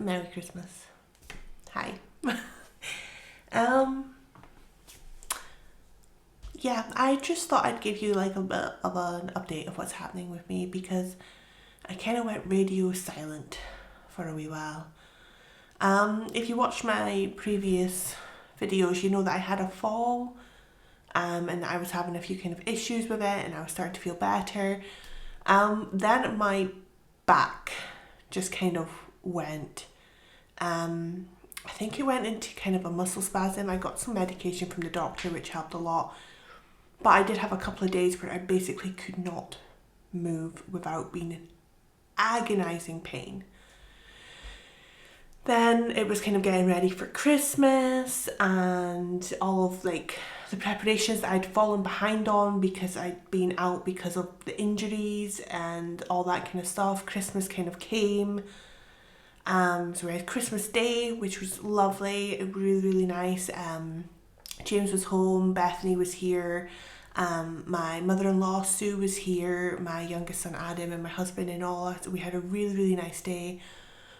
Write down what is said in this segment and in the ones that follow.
Merry Christmas. Hi. um, yeah, I just thought I'd give you like a bit of an update of what's happening with me because I kind of went radio silent for a wee while. If you watched my previous videos, you know that I had a fall, and I was having a few kind of issues with it, and I was starting to feel better. Then my back just kind of went. I think it went into kind of a muscle spasm. I got some medication from the doctor, which helped a lot. But I did have a couple of days where I basically could not move without being in agonizing pain. Then it was kind of getting ready for Christmas and all of like the preparations that I'd fallen behind on because I'd been out because of the injuries and all that kind of stuff. Christmas kind of came. So we had Christmas Day, which was lovely, really, really nice. James was home, Bethany was here, my mother-in-law Sue was here, my youngest son Adam and my husband-in-law. So we had a really, really nice day.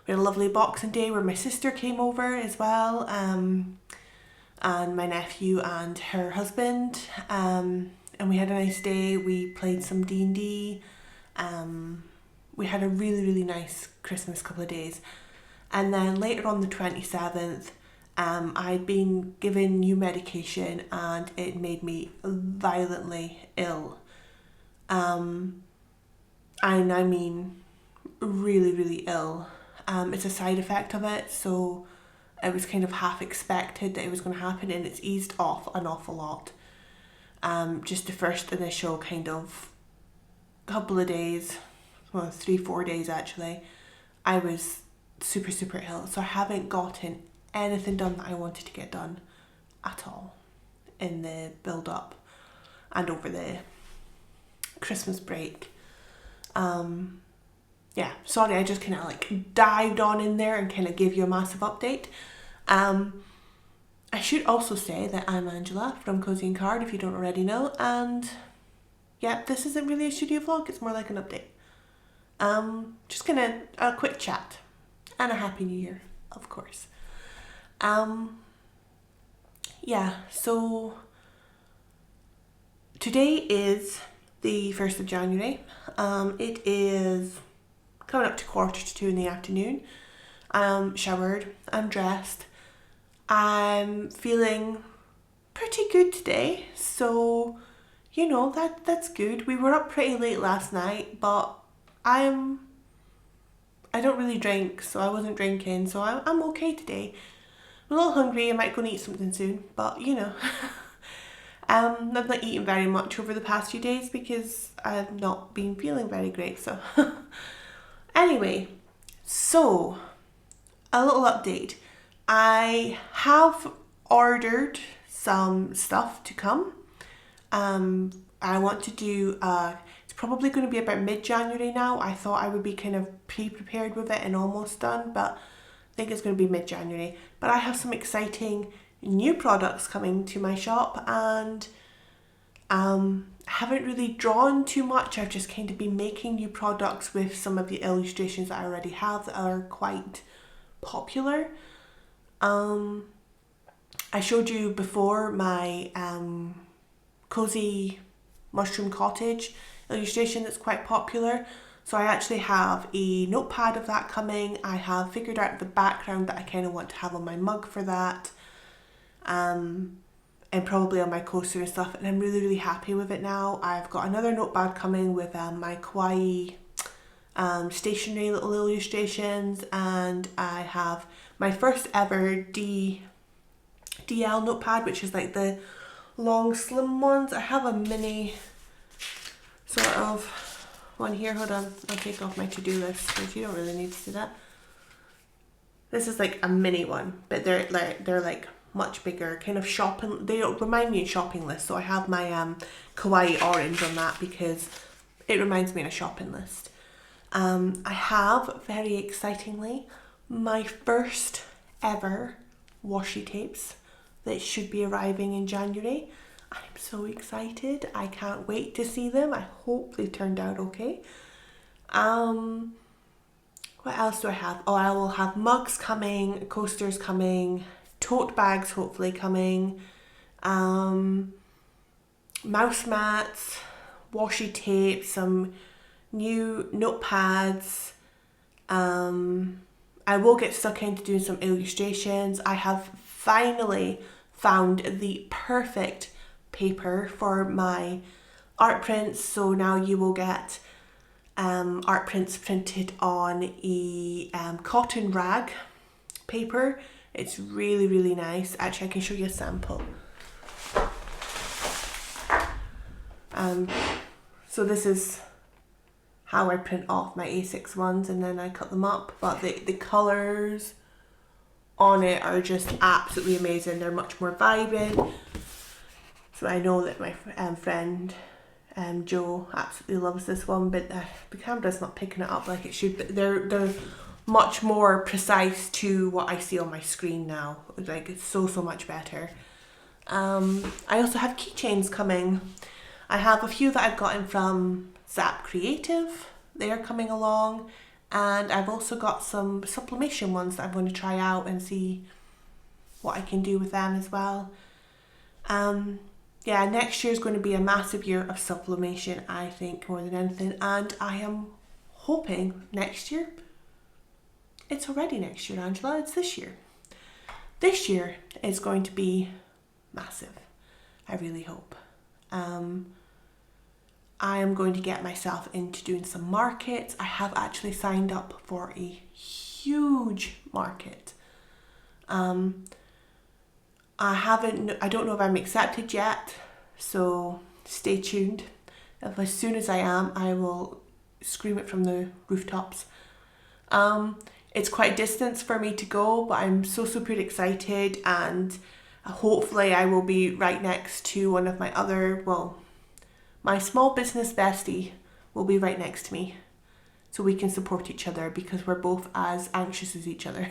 We had a lovely Boxing Day where my sister came over as well, and my nephew and her husband, and we had a nice day. We played some D&D. We had a really, really nice Christmas couple of days. And then later on the 27th, I'd been given new medication and it made me violently ill. And I mean really, really ill. It's a side effect of it, so it was kind of half expected that it was going to happen, and it's eased off an awful lot. Just the first initial kind of couple of days, well, 3-4 days actually, I was super, super ill. So I haven't gotten anything done that I wanted to get done at all in the build up and over the Christmas break. Yeah, sorry, I just kind of like dived on in there and kind of gave you a massive update. I should also say that I'm Angela from Cozy and Card, if you don't already know, and yeah, this isn't really a studio vlog, it's more like an update. Just gonna a quick chat and a happy new year, of course. Yeah, so today is the 1st of January. It is coming up to 1:45 in the afternoon. I'm showered, I'm dressed. I'm feeling pretty good today, so you know that's good. We were up pretty late last night, but I don't really drink, so I wasn't drinking, so I'm okay today. I'm a little hungry, I might go and eat something soon, but you know. I've not eaten very much over the past few days because I've not been feeling very great, so. Anyway, so a little update. I have ordered some stuff to come. I want to do, it's probably going to be about mid-January now. I thought I would be kind of pre-prepared with it and almost done, but I think it's going to be mid-January. But I have some exciting new products coming to my shop, and I haven't really drawn too much. I've just kind of been making new products with some of the illustrations that I already have that are quite popular. I showed you before my cozy mushroom cottage illustration that's quite popular. So I actually have a notepad of that coming. I have figured out the background that I kind of want to have on my mug for that. And probably on my coaster and stuff, and I'm really, really happy with it now. I've got another notepad coming with my kawaii stationery little illustrations, and I have my first ever DL notepad, which is like the long slim ones. I have a mini sort of one here. Hold on, I'll take off my to-do list because you don't really need to see that. This is like a mini one, but they're like much bigger, kind of shopping. They remind me of shopping list. So I have my kawaii orange on that because it reminds me of a shopping list. I have, very excitingly, my first ever washi tapes that should be arriving in January. I'm so excited. I can't wait to see them. I hope they turned out okay. What else do I have? Oh, I will have mugs coming, coasters coming, tote bags hopefully coming, mouse mats, washi tape, some new notepads. I will get stuck into doing some illustrations. I have finally found the perfect paper for my art prints. So now you will get art prints printed on a cotton rag paper. It's really, really nice. Actually, I can show you a sample. So this is how I print off my A6 ones, and then I cut them up. But the colours on it are just absolutely amazing. They're much more vibrant. So I know that my friend Joe absolutely loves this one, but the camera's not picking it up like it should. But they're much more precise to what I see on my screen now. Like, it's so much better. I also have keychains coming. I have a few that I've gotten from Zap Creative. They're coming along, and I've also got some sublimation ones that I'm going to try out and see what I can do with them as well. Yeah, next year is going to be a massive year of sublimation, I think, more than anything, and I am hoping next year. It's already next year, Angela. It's this year. This year is going to be massive. I really hope. I am going to get myself into doing some markets. I have actually signed up for a huge market. I don't know if I'm accepted yet, so stay tuned. As soon as I am, I will scream it from the rooftops. It's quite a distance for me to go, but I'm so super excited, and hopefully I will be right next to one of my other, my small business bestie will be right next to me, so we can support each other, because we're both as anxious as each other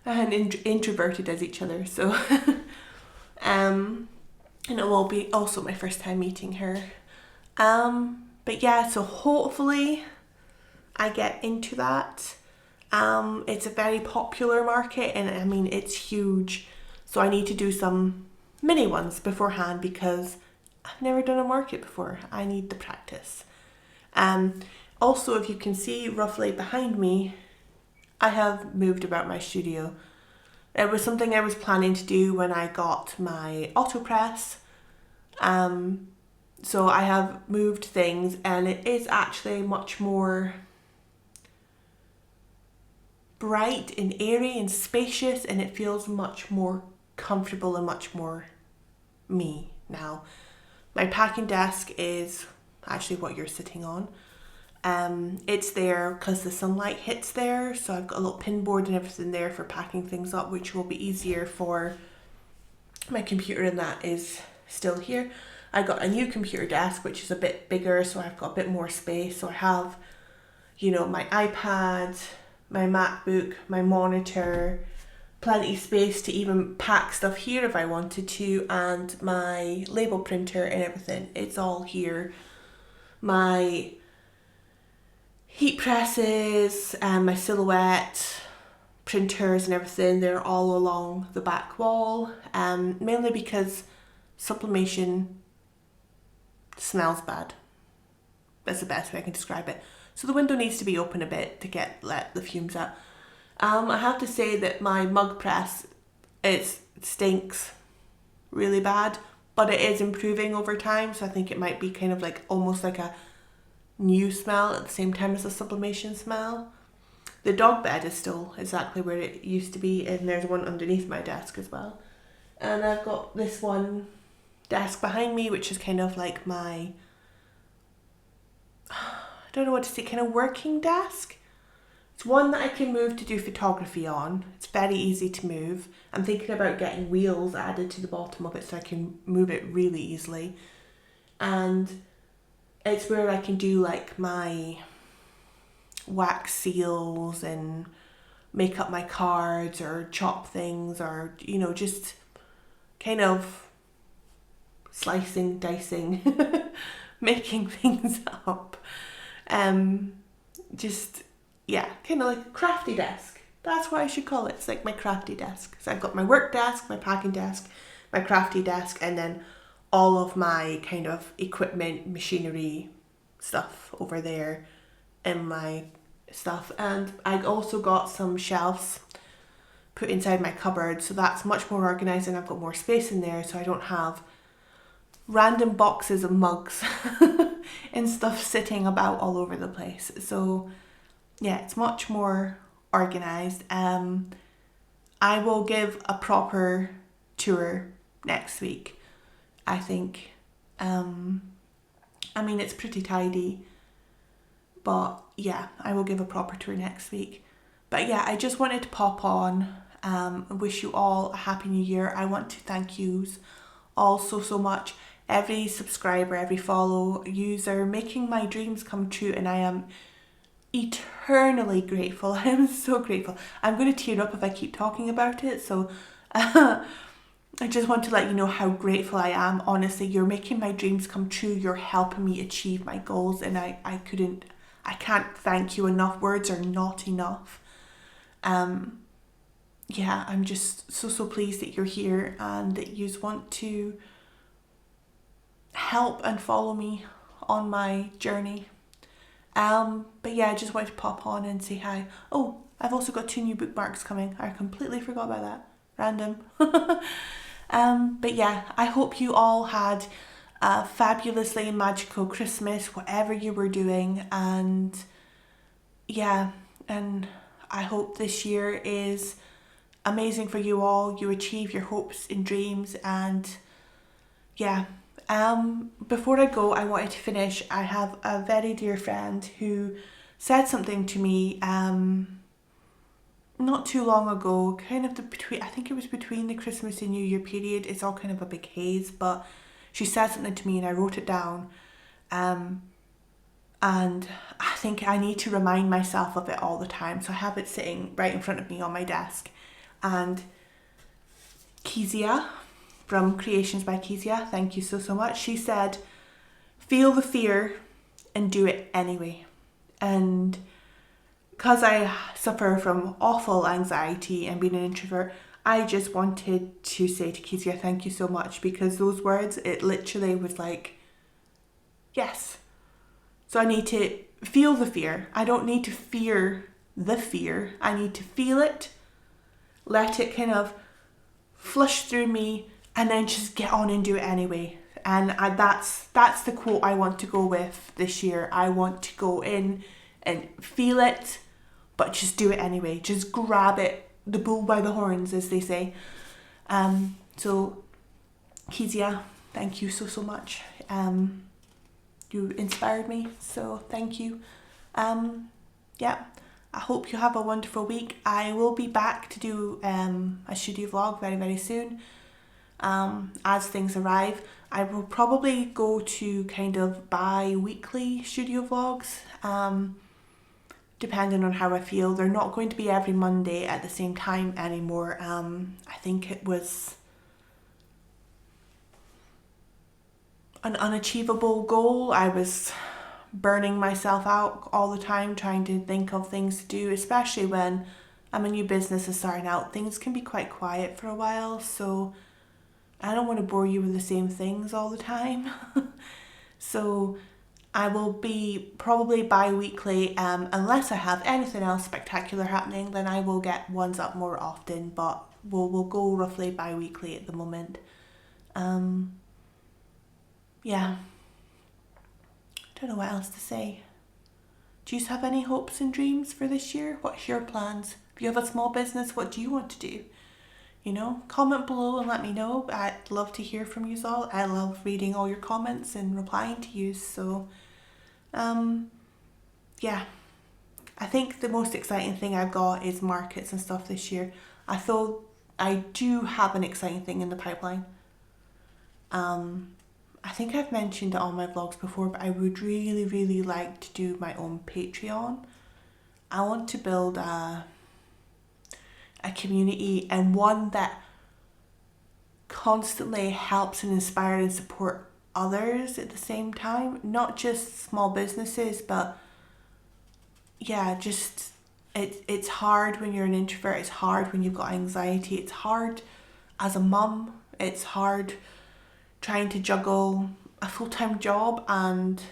and introverted as each other. So and it will be also my first time meeting her. But yeah, so hopefully I get into that. It's a very popular market, and I mean, it's huge. So I need to do some mini ones beforehand, because I've never done a market before. I need the practice. Also, if you can see roughly behind me, I have moved about my studio. It was something I was planning to do when I got my AutoPress. So I have moved things, and it is actually much more bright and airy and spacious, and it feels much more comfortable and much more me now. My packing desk is actually what you're sitting on. It's there because the sunlight hits there, so I've got a little pin board and everything there for packing things up, which will be easier for my computer, and that is still here. I got a new computer desk, which is a bit bigger, so I've got a bit more space. So I have, my iPad, my MacBook, my monitor, plenty of space to even pack stuff here if I wanted to, and my label printer and everything. It's all here. My heat presses and my silhouette printers and everything, they're all along the back wall, mainly because sublimation smells bad. That's the best way I can describe it. So the window needs to be open a bit to let the fumes out. I have to say that my mug press, it stinks really bad, but it is improving over time, so I think it might be kind of like almost like a new smell at the same time as a sublimation smell. The dog bed is still exactly where it used to be, and there's one underneath my desk as well. And I've got this one desk behind me, which is kind of like my, I don't know what to say, kind of working desk. It's one that I can move to do photography on. It's very easy to move. I'm thinking about getting wheels added to the bottom of it so I can move it really easily. And it's where I can do like my wax seals and make up my cards or chop things, or just kind of slicing, dicing, making things up. Just yeah, kind of like a crafty desk. That's what I should call it. It's like my crafty desk. So I've got my work desk, my packing desk, my crafty desk, and then all of my kind of equipment, machinery stuff over there in my stuff. And I also got some shelves put inside my cupboard, so that's much more organized and I've got more space in there, so I don't have random boxes of mugs and stuff sitting about all over the place. So yeah, it's much more organized. I will give a proper tour next week, I think. I mean, it's pretty tidy, but yeah, I will give a proper tour next week. But yeah, I just wanted to pop on, wish you all a happy new year. I want to thank yous all so much. Every subscriber, every follow, yous are making my dreams come true, and I am eternally grateful. I am so grateful. I'm going to tear up if I keep talking about it, so I just want to let you know how grateful I am. Honestly, you're making my dreams come true. You're helping me achieve my goals, and I can't thank you enough. Words are not enough. Yeah, I'm just so pleased that you're here and that you want to help and follow me on my journey. But yeah, I just wanted to pop on and say hi. Oh, I've also got 2 new bookmarks coming. I completely forgot about that. Random. But yeah, I hope you all had a fabulously magical Christmas, whatever you were doing. And yeah, and I hope this year is amazing for you all. You achieve your hopes and dreams, and yeah. Before I go, I wanted to finish. I have a very dear friend who said something to me not too long ago, kind of I think it was between the Christmas and New Year period. It's all kind of a big haze, but she said something to me and I wrote it down. And I think I need to remind myself of it all the time. So I have it sitting right in front of me on my desk. And Kezia from Creations by Kezia, thank you so much. She said, feel the fear and do it anyway. And because I suffer from awful anxiety and being an introvert, I just wanted to say to Kezia, thank you so much, because those words, it literally was like, yes. So I need to feel the fear. I don't need to fear the fear. I need to feel it, let it kind of flush through me, and then just get on and do it anyway. And that's the quote I want to go with this year. I want to go in and feel it, but just do it anyway. Just grab it, the bull by the horns, as they say. So, Kezia, thank you so much. You inspired me, so thank you. Yeah, I hope you have a wonderful week. I will be back to do a studio vlog very soon. As things arrive, I will probably go to kind of bi-weekly studio vlogs, depending on how I feel. They're not going to be every Monday at the same time anymore. I think it was an unachievable goal. I was burning myself out all the time trying to think of things to do, especially when I'm a new business is starting out. Things can be quite quiet for a while, so I don't want to bore you with the same things all the time. So I will be probably bi-weekly, unless I have anything else spectacular happening, then I will get ones up more often, but we'll go roughly bi-weekly at the moment. Yeah, don't know what else to say. Do you have any hopes and dreams for this year? What's your plans? If you have a small business, what do you want to do? You know, comment below and let me know. I'd love to hear from you all. I love reading all your comments and replying to you. So, yeah, I think the most exciting thing I've got is markets and stuff this year. I thought I do have an exciting thing in the pipeline. I think I've mentioned it on my vlogs before, but I would really like to do my own Patreon. I want to build a community, and one that constantly helps and inspire and support others at the same time. Not just small businesses, but yeah, just it's hard when you're an introvert, it's hard when you've got anxiety, it's hard as a mum, it's hard trying to juggle a full-time job and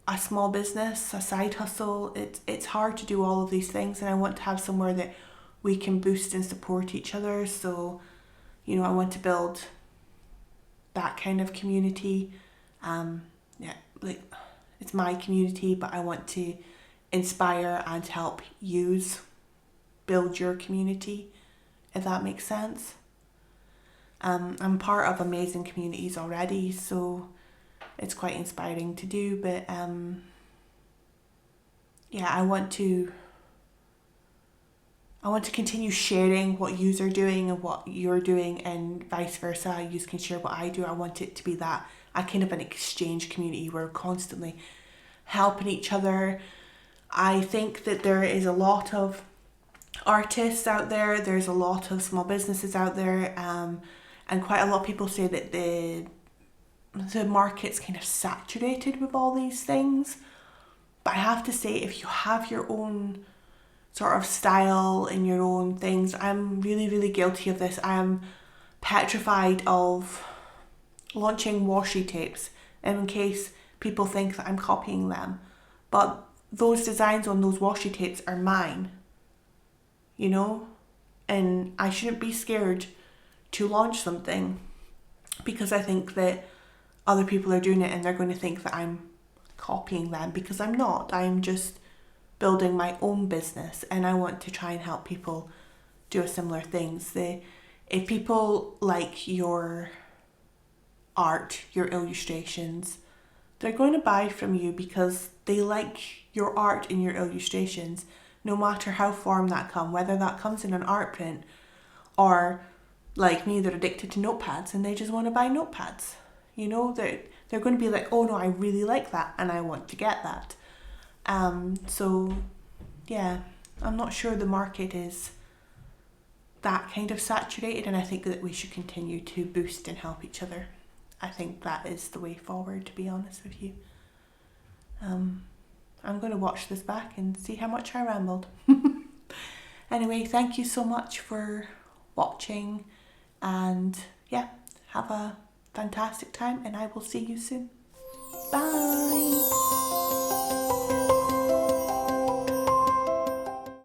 a small business, a side hustle. It's hard to do all of these things, and I want to have somewhere that we can boost and support each other. So, you know, I want to build that kind of community. Yeah, like it's my community, but I want to inspire and help yous build your community, if that makes sense. I'm part of amazing communities already, so it's quite inspiring to do, but yeah, I want to continue sharing what yous are doing and what you're doing, and vice versa. Yous can share what I do. I want it to be that a kind of an exchange community where we're constantly helping each other. I think that there is a lot of artists out there, there's a lot of small businesses out there, and quite a lot of people say that the market's kind of saturated with all these things. But I have to say, if you have your own sort of style and your own things, I'm really, really guilty of this. I am petrified of launching washi tapes in case people think that I'm copying them. But those designs on those washi tapes are mine, you know? And I shouldn't be scared to launch something because I think that other people are doing it and they're going to think that I'm copying them, because I'm not. I'm just building my own business, and I want to try and help people do a similar things. If people like your art, your illustrations, they're going to buy from you because they like your art and your illustrations, no matter how form that come, whether that comes in an art print or like me, they're addicted to notepads and they just want to buy notepads. You know, they're going to be like, oh no, I really like that and I want to get that. So yeah, I'm not sure the market is that kind of saturated, and I think that we should continue to boost and help each other. I think that is the way forward, to be honest with you. I'm going to watch this back and see how much I rambled. Anyway, thank you so much for watching, and yeah, have a fantastic time, and I will see you soon. Bye.